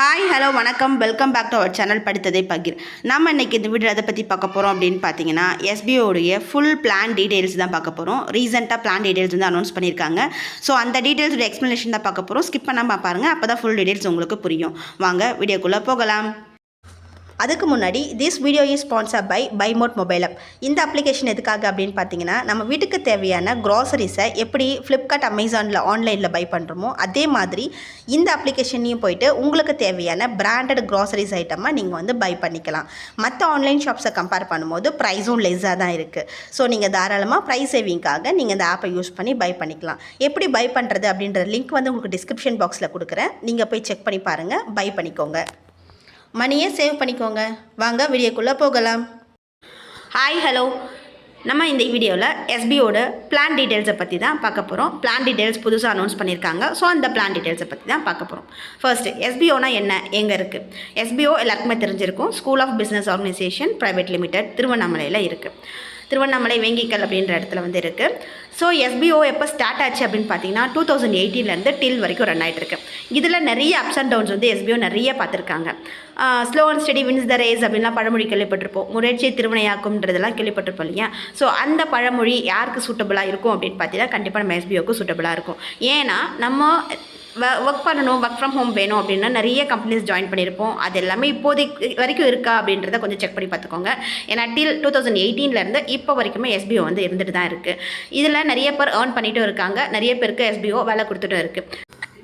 Hi hello வணக்கம் welcome back to our channel படித்ததை பகிர். நம்ம இன்றைக்கி இந்த வீடியோ எதை பற்றி பார்க்க போகிறோம் அப்படின்னு பார்த்தீங்கன்னா எஸ்பிஓடைய ஃபுல் பிளான் டீட்டெயில்ஸ் தான் பார்க்க போகிறோம். ரீசெண்டாக பிளான் டீட்டெயில்ஸ் வந்து அனௌன்ஸ் பண்ணியிருக்காங்க. ஸோ அந்த டீட்டெயில்ஸோட எக்ஸ்ப்ளனேஷன் தான் பார்க்க போகிறோம். ஸ்கிப் பண்ணாமல் பாருங்கள், அப்போ தான் ஃபுல் டீட்டெயில்ஸ் உங்களுக்கு புரியும். வாங்க வீடியோக்குள்ளே போகலாம். அதுக்கு முன்னாடி this video is sponsor by mod mobile app. இந்த அப்ளிகேஷன் எதுக்காக அப்படின்னு பார்த்தீங்கன்னா, நம்ம வீட்டுக்கு தேவையான க்ராசரிஸை எப்படி ஃப்ளிப்கார்ட் அமேசானில் ஆன்லைனில் பை பண்ணுறோமோ அதே மாதிரி இந்த அப்ளிகேஷன்லையும் போயிட்டு உங்களுக்கு தேவையான பிராண்டட் க்ராசரிஸ் ஐட்டமாக நீங்கள் வந்து பை பண்ணிக்கலாம். மற்ற ஆன்லைன் ஷாப்ஸை கம்பேர் பண்ணும்போது ப்ரைஸும் லெஸ்ஸாக தான் இருக்குது. ஸோ நீங்கள் தாராளமாக ப்ரைஸ் சேவிங்காக நீங்கள் இந்த ஆப்பை யூஸ் பண்ணி பை பண்ணிக்கலாம். எப்படி பை பண்ணுறது அப்படின்ற லிங்க் வந்து உங்களுக்கு டிஸ்கிரிப்ஷன் பாக்ஸில் கொடுக்குறேன். நீங்கள் போய் செக் பண்ணி பாருங்கள், பை பண்ணிக்கோங்க, மணியை சேவ் பண்ணிக்கோங்க. வாங்க வீடியோக்குள்ளே போகலாம். ஹாய் ஹலோ, நம்ம இந்த வீடியோவில் எஸ்பிஓட பிளான் டீட்டெயில்ஸை பற்றி தான் பார்க்க போகிறோம். பிளான் டீட்டெயில்ஸ் புதுசாக அனௌன்ஸ் பண்ணியிருக்காங்க. ஸோ அந்த பிளான் டீட்டெயில்ஸை பற்றி தான் பார்க்க போகிறோம். ஃபர்ஸ்ட்டு எஸ்பிஓனா என்ன, எங்கே இருக்குது? எஸ்பிஓ எல்லாருக்குமே தெரிஞ்சிருக்கும். School of business organisation private limited திருவண்ணாமலையில் இருக்குது. திருவண்ணாமலை வேங்கிக்கல் அப்படின்ற இடத்துல வந்து இருக்குது. ஸோ எஸ்பிஓ எப்போ ஸ்டார்ட் ஆச்சு அப்படின்னு பார்த்தீங்கன்னா 2018 டில் வரைக்கும் ரன் ஆகிட்டுருக்கு. இதில் நிறைய அப்ஸ் அண்ட் டவுன்ஸ் வந்து எஸ்பிஓ நிறைய பார்த்துருக்காங்க. Slow and steady wins the race அப்படின்லாம் பழமொழி கேள்விப்பட்டிருப்போம். முயற்சி திருவினையாக்கும்ன்றதெல்லாம் கேள்விப்பட்டிருப்போம் இல்லையா? ஸோ அந்த பழமொழி யாருக்கு சூட்டபுளாக இருக்கும் அப்படின்னு பார்த்தீங்கன்னா கண்டிப்பாக நம்ம எஸ்பிஓக்கு சூட்டபுளாக இருக்கும். ஏன்னா நம்ம ஒர்க் பண்ணணும், ஒர்க் ஃப்ரம் ஹோம் வேணும் அப்படின்னா நிறைய கம்பெனிஸ் ஜாயின் பண்ணியிருப்போம். அது எல்லாமே இப்போதைக்கு வரைக்கும் இருக்கா அப்படின்றத கொஞ்சம் செக் பண்ணி பார்த்துக்கோங்க. ஏன்னா டில் 2018 இப்போ வரைக்குமே எஸ்பிஓ வந்து இருந்துட்டு தான் இருக்குது. இதில் நிறைய பேர் ஏர்ன் பண்ணிட்டும் இருக்காங்க, நிறைய பேருக்கு எஸ்பிஓ வேலை கொடுத்துட்டும் இருக்குது.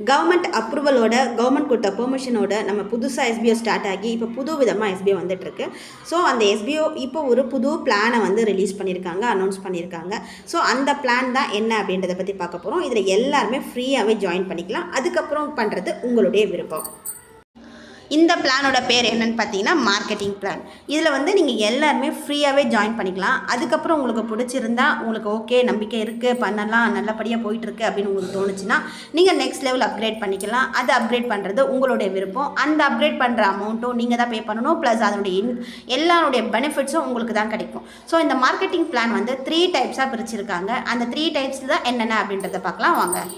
கவர்மெண்ட் அப்ரூவலோட, கவர்மெண்ட் கொடுத்த பெர்மிஷனோட நம்ம புதுசாக எஸ்பிஓ ஸ்டார்ட் ஆகி இப்போ புது விதமாக எஸ்பிஓ வந்துட்டுருக்கு. ஸோ அந்த எஸ்பிஓ இப்போ ஒரு புது பிளானை வந்து ரிலீஸ் பண்ணியிருக்காங்க, அனௌன்ஸ் பண்ணியிருக்காங்க. ஸோ அந்த பிளான் தான் என்ன அப்படின்றத பற்றி பார்க்க போகிறோம். இதில் எல்லாருமே ஃப்ரீயாகவே ஜாயின் பண்ணிக்கலாம். அதுக்கப்புறம் பண்ணுறது உங்களுடைய விருப்பம். இந்த பிளானோட பேர் என்னென்னு பார்த்தீங்கன்னா மார்க்கெட்டிங் பிளான். இதில் வந்து நீங்கள் எல்லாருமே ஃப்ரீயாகவே ஜாயின் பண்ணிக்கலாம். அதுக்கப்புறம் உங்களுக்கு பிடிச்சிருந்தா, உங்களுக்கு ஓகே நம்பிக்கை இருக்குது, பண்ணலாம், நல்லபடியாக போயிட்டுருக்கு அப்படின்னு உங்களுக்கு தோணுச்சுன்னா நீங்கள் நெக்ஸ்ட் லெவல் அப்கிரேட் பண்ணிக்கலாம். அது அப்கிரேட் பண்ணுறது உங்களுடைய விருப்பம். அந்த அப்கிரேட் பண்ணுற அமௌண்ட்டும் நீங்கள் தான் பே பண்ணணும். ப்ளஸ் அதனுடைய எல்லாருடைய பெனிஃபிட்ஸும் உங்களுக்கு தான் கிடைக்கும். ஸோ இந்த மார்க்கெட்டிங் பிளான் வந்து 3 டைப்ஸாக பிரிச்சிருக்காங்க. அந்த 3 டைப்ஸ் தான் என்னென்ன அப்படின்றத பார்க்கலாம் வாங்க.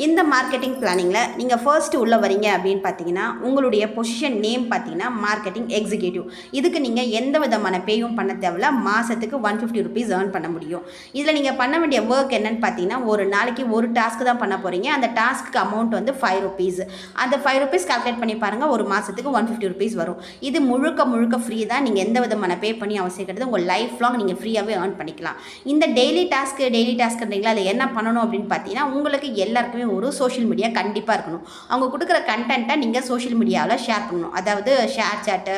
இந்த மார்க்கெட்டிங் பிளானிங்கில் நீங்கள் ஃபர்ஸ்ட்டு உள்ளே வரீங்க அப்படின்னு பார்த்தீங்கன்னா உங்களுடைய பொசிஷன் நேம் பார்த்தீங்கன்னா மார்க்கெட்டிங் எக்ஸிக்யூட்டிவ். இதுக்கு நீங்கள் எந்த விதமான பேயும் பண்ண தேவையில்ல. மாதத்துக்கு 150 ருபீஸ் ஏர்ன் பண்ண முடியும். இதில் நீங்கள் பண்ண வேண்டிய ஒர்க் என்னென்னு பார்த்தீங்கன்னா, ஒரு நாளைக்கு ஒரு டாஸ்க்கு தான் பண்ண போகிறீங்க. அந்த டாஸ்க்கு அமௌண்ட் வந்து 5 ருபீஸ். அந்த 5 ருபீஸ் கால்குலேட் பண்ணி பாருங்கள், ஒரு மாதத்துக்கு 150 ருபீஸ் வரும். இது முழுக்க ஃப்ரீ தான். நீங்கள் எந்த விதமான பே பண்ணி அவசியம் கிடையாது. உங்கள் லைஃப் லாங் நீங்கள் ஃப்ரீயாகவே ஏர்ன் பண்ணிக்கலாம். இந்த டெய்லி டாஸ்க்குன்றீங்களா, அதில் என்ன பண்ணணும் அப்படின்னு பார்த்தீங்கன்னா, உங்களுக்கு எல்லாருக்குமே ஒரு சோஷியல் மீடியா கண்டிப்பாக இருக்கணும். அவங்க கொடுக்குற கண்டென்ட்டை நீங்கள் சோஷியல் மீடியாவில் ஷேர் பண்ணணும். அதாவது ஷேர் சாட்டு,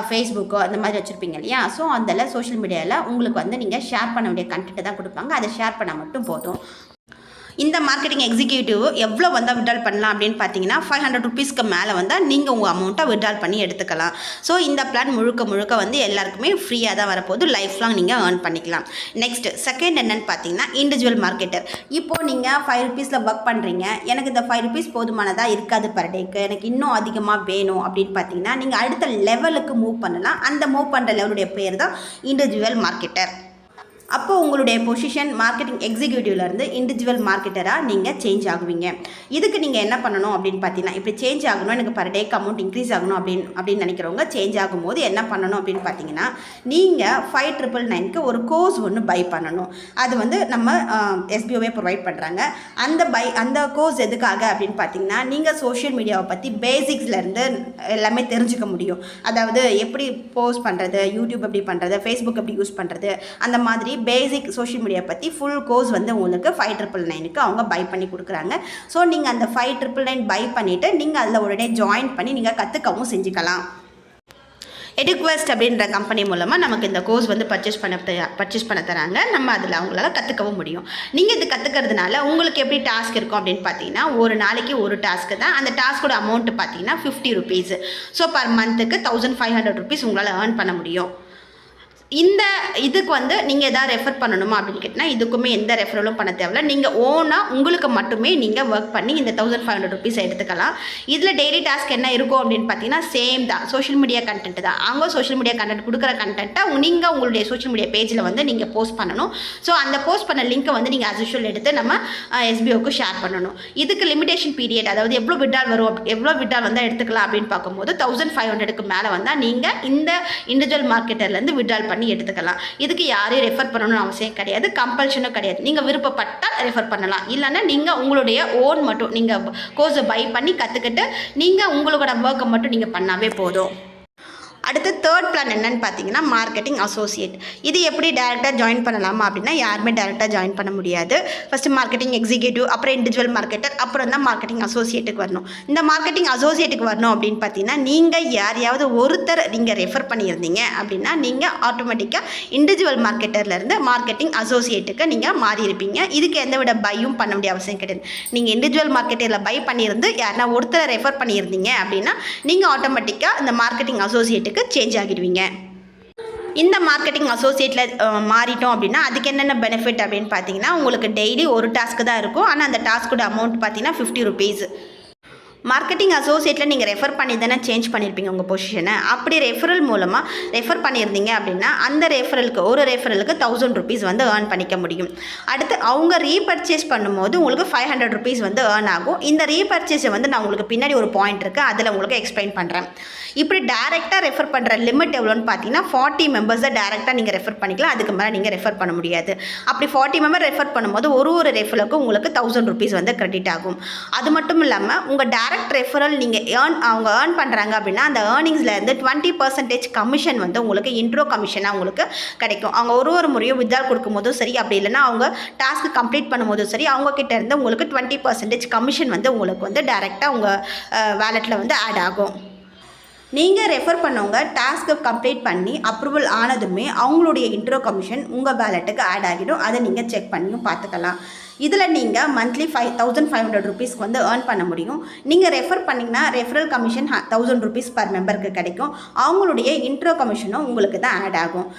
ஃபேஸ்புக்கு அந்த மாதிரி வச்சுருப்பீங்க இல்லையா? ஸோ அதில் சோஷியல் மீடியாவில் உங்களுக்கு வந்து நீங்கள் ஷேர் பண்ண வேண்டிய கண்டென்ட்டை தான் கொடுப்பாங்க. அதை ஷேர் பண்ணால் மட்டும் போதும். இந்த மார்க்கெட்டிங் எக்ஸிக்யூட்டிவ் எவ்வளோ வந்தால் விட்ரால் பண்ணலாம் அப்படின்னு பார்த்தீங்கன்னா 500 ருபீஸ்க்கு மேலே வந்தால் நீங்கள் உங்கள் அமௌண்ட்டை விட்ரால் பண்ணி எடுத்துக்கலாம். ஸோ இந்த பிளான் முழுக்க வந்து எல்லாருக்குமே ஃப்ரீயாக தான் வரப்போது. லைஃப் லாங் நீங்கள் ஏர்ன் பண்ணிக்கலாம். நெக்ஸ்ட் செகண்ட் என்னென்னு பார்த்தீங்கன்னா இண்டிவிஜுவல் மார்க்கெட்டர். இப்போது நீங்கள் 5 ருபீஸில் ஒர்க் பண்ணுறீங்க, எனக்கு இந்த 5 ருபீஸ் போதுமானதாக இருக்காது பர் டேக்கு, எனக்கு இன்னும் அதிகமாக வேணும் அப்படின்னு பார்த்தீங்கன்னா நீங்கள் அடுத்த லெவலுக்கு மூவ் பண்ணலாம். அந்த மூவ் பண்ணுற லெவலுடைய பேர் தான் இண்டிவிஜுவல் மார்க்கெட்டர். அப்போது உங்களுடைய பொசிஷன் மார்க்கெட்டிங் எக்ஸிக்யூட்டிவ்லேருந்து இண்டிவிஜுவல் மார்க்கெட்டராக நீங்கள் சேஞ்ச் ஆகுவீங்க. இதுக்கு நீங்கள் என்ன பண்ணணும் அப்படின்னு பார்த்தீங்கன்னா, இப்படி சேஞ்ச் ஆகணும், எனக்கு பர் டேக்கு அமௌண்ட் இன்க்ரீஸ் ஆகணும் அப்படின்னு நினைக்கிறவங்க சேஞ்ச் ஆகும்போது என்ன பண்ணணும் அப்படின்னு பார்த்தீங்கன்னா, நீங்கள் 5999க்கு ஒரு கோர்ஸ் ஒன்று பை பண்ணணும். அது வந்து நம்ம எஸ்பிஓவே ப்ரொவைட் பண்ணுறாங்க. அந்த கோர்ஸ் எதுக்காக அப்படின்னு பார்த்தீங்கன்னா, நீங்கள் சோஷியல் மீடியாவை பற்றி பேசிக்ஸ்லேருந்து எல்லாமே தெரிஞ்சுக்க முடியும். அதாவது எப்படி போஸ்ட் பண்ணுறது, யூடியூப் எப்படி பண்ணுறது, ஃபேஸ்புக் எப்படி யூஸ் பண்ணுறது, அந்த மாதிரி பேசிக் சோஷியல் மீடியா பற்றி ஃபுல் கோர்ஸ் வந்து உங்களுக்கு 5999க்கு அவங்க பை பண்ணி கொடுக்குறாங்க. ஸோ நீங்கள் அந்த 5999 பை பண்ணிவிட்டு நீங்கள் அதில் உடனே ஜாயின் பண்ணி நீங்கள் கற்றுக்கவும் செஞ்சுக்கலாம். எடுக்வெஸ்ட் அப்படின்ற கம்பெனி மூலமாக நமக்கு இந்த கோர்ஸ் வந்து பர்ச்சேஸ் பண்ண தராங்க. நம்ம அதில் அவங்களால கற்றுக்கவும் முடியும். நீங்கள் இது கற்றுக்கிறதுனால உங்களுக்கு எப்படி டாஸ்க் இருக்கும் அப்படின்னு பார்த்தீங்கன்னா, ஒரு நாளைக்கு ஒரு டாஸ்க்கு தான். அந்த டாஸ்கோட அமௌண்ட் பார்த்தீங்கன்னா 50 ருபீஸ். ஸோ பர் மந்த்துக்கு 1500 ருபீஸ் உங்களால் ஏர்ன் பண்ண முடியும். இந்த இதுக்கு வந்து நீங்கள் எதாவது ரெஃபர் பண்ணணுமா அப்படின்னு கேட்டிங்கன்னா இதுக்குமே எந்த ரெஃபரலும் பண்ண தேவையில்ல. நீங்கள் ஓனாக உங்களுக்கு மட்டுமே நீங்கள் ஒர்க் பண்ணி இந்த 1500 ருபீஸ் எடுத்துக்கலாம். இதில் டெய்லி டாஸ்க் என்ன இருக்கும் அப்படின்னு பார்த்தீங்கன்னா சேம் தான், சோஷியல் மீடியா கண்டென்ட் தான். அவங்க சோஷியல் மீடியா கண்டென்ட் கொடுக்குற கண்டென்ட்டை நீங்கள் உங்களுடைய சோஷியல் மீடியா பேஜில் வந்து நீங்கள் போஸ்ட் பண்ணணும். ஸோ அந்த போஸ்ட் பண்ண லிங்க்கை வந்து நீங்கள் as usual எடுத்து நம்ம SBOக்கு ஷேர் பண்ணணும். இதுக்கு லிமிடேஷன் பீரியட், அதாவது எவ்வளோ விட்ரால் வரும், எவ்வளோ விட்ரால் வந்தால் எடுத்துக்கலாம் அப்படின்னு பார்க்கும்போது 1500க்கு மேலே வந்தால் நீங்கள் இந்த இண்டிவிஜுவல் மார்க்கெட்டர்லேருந்து விட்ரால் பண்ணி எடுத்துக்கலாம். இதுக்கு யாரையும் ரெஃபர் பண்ணணும்னு அவசியம் கிடையாது, கம்பல்ஷனும் கிடையாது. நீங்கள் விருப்பப்பட்டால் ரெஃபர் பண்ணலாம், இல்லைன்னா நீங்கள் உங்களுடைய ஓன் மட்டும் நீங்கள் கோர்ஸை பை பண்ணி கற்றுக்கிட்டு நீங்கள் உங்களோட ஒர்க்கை மட்டும் நீங்கள் பண்ணாவே போதும். அடுத்து தேர்ட் பிளான் என்னன்னு பார்த்தீங்கன்னா மார்க்கெட்டிங் அசோசியேட். இது எப்படி டேரெக்டாக ஜாயின் பண்ணலாமா அப்படின்னா யாருமே டேரெக்டாக ஜாயின் பண்ண முடியாது. ஃபஸ்ட்டு மார்க்கெட்டிங் எக்ஸிக்யூட்டிவ், அப்புறம் இண்டிவிஜுவல் மார்க்கெட்டர், அப்புறம் தான் மார்க்கெட்டிங் அசோசியேட்டுக்கு வரணும். இந்த மார்க்கெட்டிங் அசோசியேட்டுக்கு வரணும் அப்படின்னு பார்த்தீங்கன்னா நீங்கள் யாரையாவது ஒருத்தர் நீங்கள் ரெஃபர் பண்ணியிருந்தீங்க அப்படின்னா நீங்கள் ஆட்டோமேட்டிக்காக இண்டிவிஜுவல் மார்க்கெட்டர்லேருந்து மார்க்கெட்டிங் அசோசியேட்டுக்கு நீங்கள் மாறி இருப்பீங்க. இதுக்கு எந்த விட பையும் பண்ண வேண்டிய அவசியம் கிடையாது. நீங்கள் இண்டிவிஜுவல் மார்க்கெட்டரில் பை பண்ணியிருந்து யாருன்னா ஒருத்தரை ரெஃபர் பண்ணியிருந்தீங்க அப்படின்னா நீங்கள் ஆட்டோமேட்டிக்காக இந்த மார்க்கெட்டிங் அசோசியேட்டுக்கு சேஞ்ச் ஆகிடுவீங்க. இந்த மார்க்கெட்டிங் அசோசியேட்டில் மாறிட்டோம் அப்படின்னா அதுக்கு என்னென்ன பெனிஃபிட் அப்படின்னு பார்த்தீங்கன்னா உங்களுக்கு டெய்லி ஒரு டாஸ்க்கு தான் இருக்கும். ஆனால் அந்த டாஸ்க்கோட அமௌண்ட் பார்த்தீங்கன்னா 50 ருபீஸ். மார்க்கெட்டிங் அசோசியேட்டில் நீங்கள் ரெஃபர் பண்ணி தானே சேஞ்ச் பண்ணியிருப்பீங்க உங்கள் பொசிஷனை. அப்படி ரெஃபரல் மூலமாக ரெஃபர் பண்ணியிருந்தீங்க அப்படின்னா அந்த ரெஃபரலுக்கு ஒரு ரெஃபரலுக்கு 1000 ருபீஸ் வந்து ஏர்ன் பண்ணிக்க முடியும். அடுத்து அவங்க ரீபர்ச்சேஸ் பண்ணும்போது உங்களுக்கு 500 ருபீஸ் வந்து ஏர்ன் ஆகும். இந்த ரீபர்ச்சேஸை வந்து நான் உங்களுக்கு பின்னாடி ஒரு பாயிண்ட் இருக்குது, அதில் உங்களுக்கு எக்ஸ்பிளைன் பண்ணுறேன். இப்படி டேரெக்டாக ரெஃபர் பண்ணுற லிமிட் எவ்வளோன்னு பார்த்தீங்கன்னா 40 மெம்பர்ஸை டேரெக்டாக நீங்கள் ரெஃபர் பண்ணிக்கலாம். அதுக்கு மேலே நீங்கள் ரெஃபர் பண்ண முடியாது. அப்படி 40 மெம்பர் ரெஃபர் பண்ணும்போது ஒரு ரெஃபரலுக்கு உங்களுக்கு 1000 ருபீஸ் வந்து கிரெடிட் ஆகும். அது மட்டும் இல்லாமல் உங்கள் டேரக்ட் ரெஃபரல் நீங்கள் அவங்க ஏர்ன் பண்ணுறாங்க அப்படின்னா அந்த ஏர்னிங்ஸ்லேருந்து 20% கமிஷன் வந்து உங்களுக்கு இன்ட்ரோ கமிஷனாக உங்களுக்கு கிடைக்கும். அவங்க ஒரு முறையும் வித்ட்ரால் கொடுக்கும்போதும் சரி, அப்படி இல்லைன்னா அவங்க டாஸ்க்கு கம்ப்ளீட் பண்ணும்போதும் சரி, அவங்கக்கிட்ட இருந்து உங்களுக்கு 20% கமிஷன் வந்து உங்களுக்கு வந்து டேரெக்டாக உங்கள் வேலெட்டில் வந்து ஆட் ஆகும். நீங்கள் ரெஃபர் பண்ணவங்க டாஸ்க்கை கம்ப்ளீட் பண்ணி அப்ரூவல் ஆனதுமே அவங்களுடைய இன்ட்ரோ கமிஷன் உங்கள் வேலெட்டுக்கு ஆட் ஆகிடும். அதை நீங்கள் செக் பண்ணியும் பார்த்துக்கலாம். இதில் நீங்கள் மந்த்லி 1500 ருபீஸ்க்கு வந்து ஏர்ன் பண்ண முடியும். நீங்கள் ரெஃபர் பண்ணிங்கன்னா ரெஃபரல் கமிஷன் 1000 ருபீஸ் பர் மெம்பருக்கு கிடைக்கும். அவங்களுடைய இன்ட்ரோ கமிஷனும் உங்களுக்கு தான் ஆட் ஆகும்.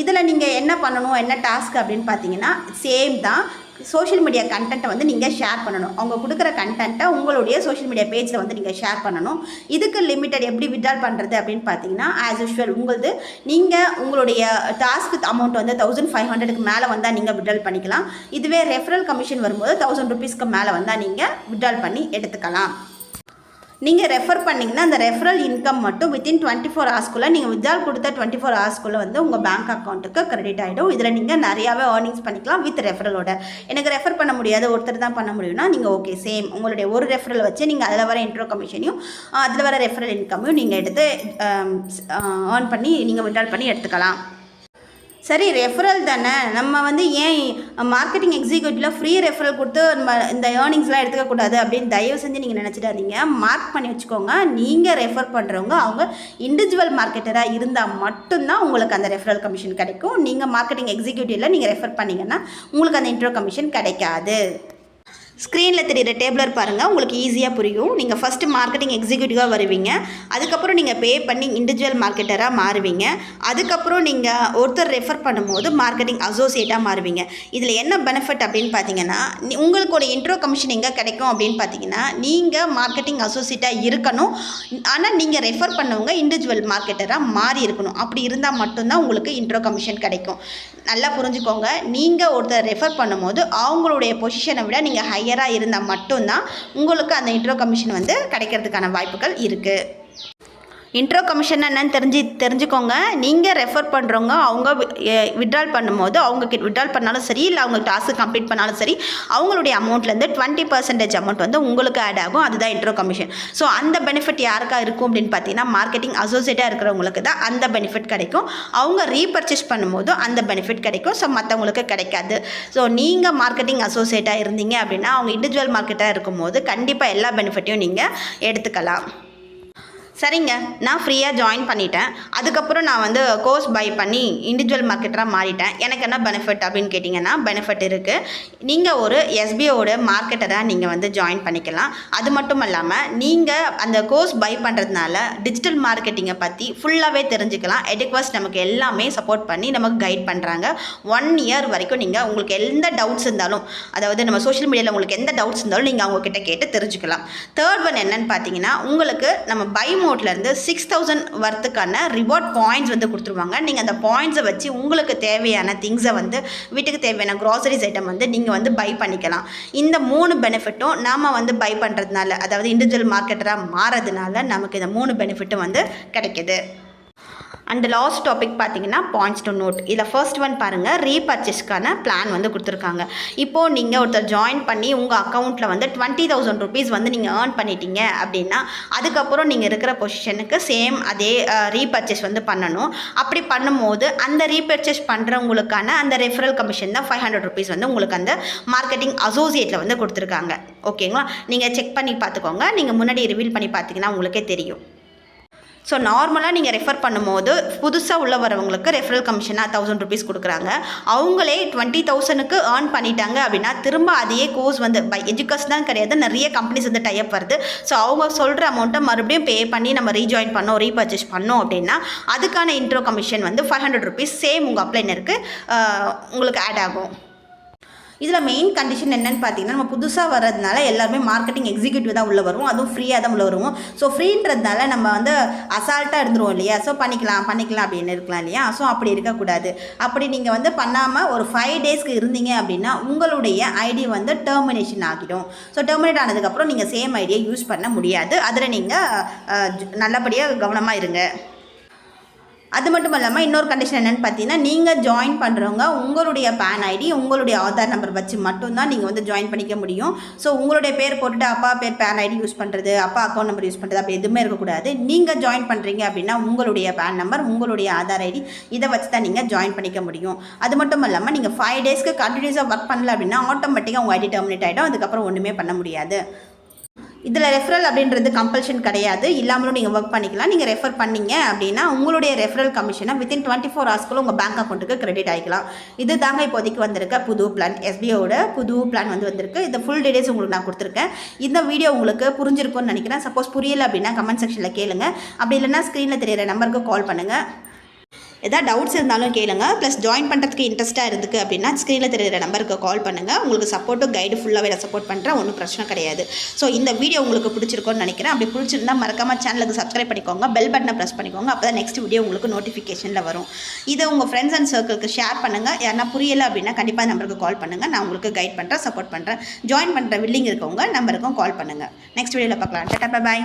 இதில் நீங்கள் என்ன பண்ணணும், என்ன டாஸ்க் அப்படின்னு பார்த்தீங்கன்னா சேம் தான். சோஷியல் மீடியா கண்டென்ட்டை வந்து நீங்கள் ஷேர் பண்ணணும். அவங்க கொடுக்குற கண்டென்ட்டை உங்களுடைய சோஷியல் மீடியா பேஜில் வந்து நீங்கள் ஷேர் பண்ணணும். இதுக்கு லிமிட்டட் எப்படி வித்ட்ரால் பண்ணுறது அப்படின்னு பார்த்தீங்கன்னா ஆஸ் யூஷுவல் உங்களது நீங்கள் உங்களுடைய டாஸ்க்கு அமௌண்ட் வந்து 1500க்கு மேலே வந்தால் நீங்கள் வித்ட்ரால் பண்ணிக்கலாம். இதுவே ரெஃபரல் கமிஷன் வரும்போது 1000 ருபீஸ்க்கு மேலே வந்தால் நீங்கள் வித்ட்ரால் பண்ணி எடுத்துக்கலாம். நீங்கள் ரெஃபர் பண்ணிங்கன்னா அந்த ரெஃபரல் இன்கம் மட்டும் வித்தின் 24 ஹவர்ஸ்க்குள்ளே நீங்கள் வித்ட்ரால் கொடுத்த 24 ஹவர்ஸ்க்குள்ளே வந்து உங்கள் பேங்க் அக்கௌண்ட்டுக்கு கிரெடிட் ஆகிடும். இதில் நீங்கள் நிறையாவே ஏர்னிங்ஸ் பண்ணிக்கலாம் வித் ரெஃபரலோட. எனக்கு ரெஃபர் பண்ண முடியாது, ஒருத்தர் தான் பண்ண முடியும்னா நீங்கள் ஓகே சேம் உங்களுடைய ஒரு ரெஃபரல் வச்சு நீங்கள் அதில் வர இன்ட்ரோ கமிஷனையும் அதில் வர ரெஃபரல் இன்கமையும் நீங்கள் எடுத்து ஏர்ன் பண்ணி நீங்கள் வித்ட்ரால் பண்ணி எடுத்துக்கலாம். சரி, ரெஃபரல் தானே, நம்ம வந்து ஏன் மார்க்கெட்டிங் எக்ஸிக்யூட்டிவில் ஃப்ரீ ரெஃபரல் கொடுத்து நம்ம இந்த ஏர்னிங்ஸ்லாம் எடுத்துக்கக்கூடாது அப்படின்னு தயவு செஞ்சு நீங்கள் நினச்சிடாதீங்க. மார்க் பண்ணி வச்சுக்கோங்க. நீங்கள் ரெஃபர் பண்ணுறவங்க அவங்க இண்டிவிஜுவல் மார்க்கெட்டராக இருந்தால் மட்டும்தான் உங்களுக்கு அந்த ரெஃபரல் கமிஷன் கிடைக்கும். நீங்கள் மார்க்கெட்டிங் எக்ஸிக்யூட்டிவில் நீங்கள் ரெஃபர் பண்ணிங்கன்னா உங்களுக்கு அந்த இன்ட்ரோ கமிஷன் கிடைக்காது. ஸ்க்ரீனில் தெரிகிற டேபிளர் பாருங்கள், உங்களுக்கு ஈஸியாக புரியும். நீங்கள் ஃபஸ்ட்டு மார்க்கெட்டிங் எக்ஸிக்யூட்டிவாக வருவீங்க, அதுக்கப்புறம் நீங்கள் பே பண்ணி இண்டிவிஜுவல் மார்க்கெட்டராக மாறுவீங்க, அதுக்கப்புறம் நீங்கள் ஒருத்தர் ரெஃபர் பண்ணும்போது மார்க்கெட்டிங் அசோசியேட்டாக மாறுவீங்க. இதில் என்ன பெனிஃபிட் அப்படின்னு பார்த்தீங்கன்னா உங்களுக்கு இன்ட்ரோ கமிஷன் எங்கே கிடைக்கும் அப்படின்னு பார்த்தீங்கன்னா நீங்கள் மார்க்கெட்டிங் அசோசியேட்டாக இருக்கணும், ஆனால் நீங்கள் ரெஃபர் பண்ணவங்க இண்டிவிஜுவல் மார்க்கெட்டராக மாறி இருக்கணும். அப்படி இருந்தால் மட்டும்தான் உங்களுக்கு இன்ட்ரோ கமிஷன் கிடைக்கும். நல்லா புரிஞ்சுக்கோங்க. நீங்கள் ஒருத்தர் ரெஃபர் பண்ணும்போது அவங்களுடைய பொசிஷனை விட நீங்கள் ஹையராக இருந்தால் மட்டும்தான் உங்களுக்கு அந்த இன்ட்ரோ கமிஷன் வந்து கிடைக்கிறதுக்கான வாய்ப்புகள் இருக்குது. இன்ட்ரோ கமிஷன் என்னன்னு தெரிஞ்சுக்கோங்க. நீங்கள் ரெஃபர் பண்ணுறவங்க அவங்க வித்ட்ரால் பண்ணும்போது அவங்க வித்ட்ரால் பண்ணாலும் சரி, இல்லை அவங்க டாஸ்க்கு கம்ப்ளீட் பண்ணாலும் சரி, அவங்களுடைய அமௌண்ட்லேருந்து 20% அமௌண்ட் வந்து உங்களுக்கு ஆட் ஆகும். அதுதான் இன்ட்ரோ கமிஷன். ஸோ அந்த பெனிஃபிட் யாருக்கா இருக்கும் அப்படின்னு பார்த்தீங்கன்னா மார்க்கெட்டிங் அசோசியேட்டாக இருக்கிறவங்களுக்கு தான் அந்த பெனிஃபிட் கிடைக்கும். அவங்க ரீபர்ச்சேஸ் பண்ணும்போது அந்த பெனிஃபிட் கிடைக்கும். ஸோ மற்றவங்களுக்கு கிடைக்காது. ஸோ நீங்கள் மார்க்கெட்டிங் அசோசியேட்டாக இருந்தீங்க அப்படின்னா அவங்க இண்டிவிஜுவல் மார்க்கெட்டாக இருக்கும்போது கண்டிப்பாக எல்லா பெனிஃபிட்டையும் நீங்கள் எடுத்துக்கலாம். சரிங்க, நான் ஃப்ரீயாக ஜாயின் பண்ணிட்டேன். அதுக்கப்புறம் நான் வந்து கோர்ஸ் பை பண்ணி இண்டிவிஜுவல் மார்க்கெட்டராக மாறிட்டேன். எனக்கு என்ன பெனிஃபிட் அப்படின்னு கேட்டிங்கன்னா, பெனிஃபிட் இருக்குது. நீங்கள் ஒரு எஸ்பிஓட மார்க்கெட்டராக நீங்கள் வந்து ஜாயின் பண்ணிக்கலாம். அது மட்டும் இல்லாமல் நீங்கள் அந்த கோர்ஸ் பை பண்ணுறதுனால டிஜிட்டல் மார்க்கெட்டிங்கை பற்றி ஃபுல்லாகவே தெரிஞ்சுக்கலாம். எடுக்வஸ்ட் நமக்கு எல்லாமே சப்போர்ட் பண்ணி நமக்கு கைட் பண்ணுறாங்க. 1 இயர் வரைக்கும் நீங்கள் உங்களுக்கு எந்த டவுட்ஸ் இருந்தாலும், அதாவது நம்ம சோஷியல் மீடியாவில் உங்களுக்கு எந்த டவுட்ஸ் இருந்தாலும் நீங்கள் அவங்கக்கிட்ட கேட்டு தெரிஞ்சுக்கலாம். தேர்ட் ஒன் என்னன்னு பார்த்தீங்கன்னா, உங்களுக்கு நம்ம பை மோட்லேருந்து 6000 வர்த்துக்கான ரிவார்ட் பாயிண்ட்ஸ் வந்து கொடுத்துருவாங்க. நீங்கள் அந்த பாயிண்ட்ஸை வச்சு உங்களுக்கு தேவையான திங்ஸை வந்து வீட்டுக்கு தேவையான க்ராசரிஸ் ஐட்டம் வந்து நீங்கள் வந்து பை பண்ணிக்கலாம். இந்த 3 பெனிஃபிட்டும் நாம் வந்து பை பண்ணுறதுனால, அதாவது இண்டிவிஜுவல் மார்க்கெட்டராக மாறதுனால நமக்கு இந்த 3 பெனிஃபிட்டும் வந்து கிடைக்கிது. அண்ட் லாஸ்ட் டாபிக் பார்த்தீங்கன்னா பாயிண்ட்ஸ் டு நோட். இதில் ஃபர்ஸ்ட் ஒன் பாருங்கள், ரீபர்ச்சேஸ்க்கான பிளான் வந்து கொடுத்துருக்காங்க. இப்போது நீங்கள் ஒருத்தர் ஜாயின் பண்ணி உங்கள் அக்கௌண்ட்டில் வந்து 20,000 ருபீஸ் வந்து நீங்கள் ஏர்ன் பண்ணிட்டீங்க அப்படின்னா அதுக்கப்புறம் நீங்கள் இருக்கிற பொசிஷனுக்கு சேம் அதே ரீபர்ச்சேஸ் வந்து பண்ணணும். அப்படி பண்ணும்போது அந்த ரீபர்ச்சேஸ் பண்ணுறவங்களுக்கான அந்த ரெஃபரல் கமிஷன் தான் 500 ருபீஸ் வந்து உங்களுக்கு அந்த மார்க்கெட்டிங் அசோசியேட்டில் வந்து கொடுத்துருக்காங்க. ஓகேங்களா, நீங்கள் செக் பண்ணி பார்த்துக்கோங்க. நீங்கள் முன்னாடி ரிவீல் பண்ணி பார்த்தீங்கன்னா உங்களுக்கே தெரியும். ஸோ நார்மலாக நீங்கள் ரெஃபர் பண்ணும்போது புதுசாக உள்ள வரவங்களுக்கு ரெஃபரல் கமிஷனாக 1000 ருபீஸ் கொடுக்குறாங்க. அவங்களே 20,000க்கு ஏர்ன் பண்ணிட்டாங்க அப்படின்னா திரும்ப அதே கோர்ஸ் வந்து பை எஜுகேஷன் தான் கிடையாது, நிறைய கம்பெனிஸ் வந்து டைப் வருது. ஸோ அவங்க சொல்கிற அமௌண்ட்டை மறுபடியும் பே பண்ணி நம்ம ரீஜாயின் பண்ணோம், ரீபர்ச்சேஸ் பண்ணோம் அப்படின்னா அதுக்கான இன்ட்ரோ கமிஷன் வந்து 500 ருபீஸ் சேம் உங்கள் அப்ளைனருக்கு உங்களுக்கு ஆட் ஆகும். இதில் மெயின் கண்டிஷன் என்னென்னு பார்த்தீங்கன்னா, நம்ம புதுசாக வர்றதுனால எல்லாருமே மார்க்கெட்டிங் எக்ஸிக்யூட்டிவ் தான் உள்ளே வருவோம், அதுவும் ஃப்ரீயாக தான் உள்ளே வருவோம். ஸோ ஃப்ரீன்றதுனால நம்ம வந்து அசால்ட்டாக இருந்துருவோம் இல்லையா, ஸோ பண்ணிக்கலாம் அப்படின்னு இருக்கலாம் இல்லையா. ஸோ அப்படி இருக்கக்கூடாது. அப்படி நீங்கள் வந்து பண்ணாமல் ஒரு 5 டேஸ்க்கு இருந்தீங்க அப்படின்னா உங்களுடைய ஐடி வந்து டெர்மினேஷன் ஆகிடும். ஸோ டெர்மினேட் ஆனதுக்கப்புறம் நீங்கள் சேம் ஐடியை யூஸ் பண்ண முடியாது. அதில் நீங்கள் நல்லபடியாக கவனமாக இருங்க. அது மட்டும் இல்லாமல் இன்னொரு கண்டிஷன் என்னென்னு பார்த்தீங்கன்னா, நீங்கள் ஜாயின் பண்ணுறவங்க உங்களுடைய பேன் ஐடி உங்களுடைய ஆதார் நம்பர் வச்சு மட்டும்தான் நீங்கள் வந்து ஜாயின் பண்ணிக்க முடியும். ஸோ உங்களுடைய பேர் போட்டுட்டு அப்பா பேர் பேன் ஐடி யூஸ் பண்ணுறது, அப்பா அக்கௌண்ட் நம்பர் யூஸ் பண்ணுறது அப்படி எதுவுமே இருக்கக்கூடாது. நீங்கள் ஜாயின் பண்ணுறீங்க அப்படின்னா உங்களுடைய பேன் நம்பர் உங்களுடைய ஆதார் ஐடி இதை வச்சு தான் நீங்கள் ஜாயின் பண்ணிக்க முடியும். அது மட்டும் இல்லாமல் நீங்கள் 5 டேஸ்க்கு கண்டினியூஸாக ஒர்க் பண்ணல அப்படின்னா ஆட்டோமேட்டிக்காக உங்கள் ஐடி டெர்மினேட் ஆகிடும். அதுக்கப்புறம் ஒன்றுமே பண்ண முடியாது. இதில் ரெஃபரல் அப்படின்றது கம்பல்ஷன் கிடையாது, இல்லாமலும் நீங்கள் ஒர்க் பண்ணிக்கலாம். நீங்கள் ரெஃபர் பண்ணிங்க அப்படின்னா உங்களுடைய ரெஃபரல் கமிஷனை வித்தின் 24 ஹவர்ஸ்க்குள்ள உங்கள் பேங்க் அக்கௌண்ட்டுக்கு கிரெடிட் ஆகிக்கலாம். இது தாங்க இப்போதைக்கு வந்திருக்க புது பிளான், எஸ்பிஐயோட புது பிளான் வந்து வந்திருக்கு. இந்த ஃபுல் டீடைல்ஸ் உங்களுக்கு நான் கொடுத்துருக்கேன். இந்த வீடியோ உங்களுக்கு புரிஞ்சிருக்கும்னு நினைக்கிறேன். சப்போஸ் புரியலை அப்படின்னா கமெண்ட் செக்ஷனில் கேளுங்க. அப்படி இல்லைன்னா ஸ்க்ரீனில் தெரியிற நம்பருக்கு கால் பண்ணுங்கள். எதாவது டவுட்ஸ் இருந்தாலும் கேளுங்க. ப்ளஸ் ஜாயின் பண்ணுறதுக்கு இன்ட்ரெஸ்ட்டாக இருக்குது அப்படின்னா ஸ்க்ரீனில் தெரிகிற நம்பருக்கு கால் பண்ணுங்கள். உங்களுக்கு சப்போர்ட்டும் கைடு ஃபுல்லாகவே நான் சப்போர்ட் பண்ணுறேன், ஒன்றும் பிரச்சனை கிடையாது. ஸோ இந்த வீடியோ உங்களுக்கு பிடிச்சிருக்கும்னு நினைக்கிறேன். அப்படி பிடிச்சிருந்தா மறக்காமல் சேனலுக்கு சப்ஸ்கிரைப் பண்ணிக்கோங்க, பெல் பட்டனை ப்ரெஸ் பண்ணிக்கோங்க. அப்போ தான் நெக்ஸ்ட் வீடியோ உங்களுக்கு நோட்டிஃபிகேஷனில் வரும். இதை உங்கள் ஃப்ரெண்ட்ஸ் அண்ட் சர்க்கிளுக்கு ஷேர் பண்ணுங்கள். யாருன்னா புரியலை அப்படின்னா கண்டிப்பாக நம்பருக்கு கால் பண்ணுங்கள். நான் உங்களுக்கு கைட் பண்ணுறேன், சப்போர்ட் பண்ணுறேன். ஜாயின் பண்ணுற வில்லிங் இருக்கவங்க நம்பருக்கும் கால் பண்ணுங்கள். நெக்ஸ்ட் வீடியோவில் பார்க்கலாம். Tata, bye bye.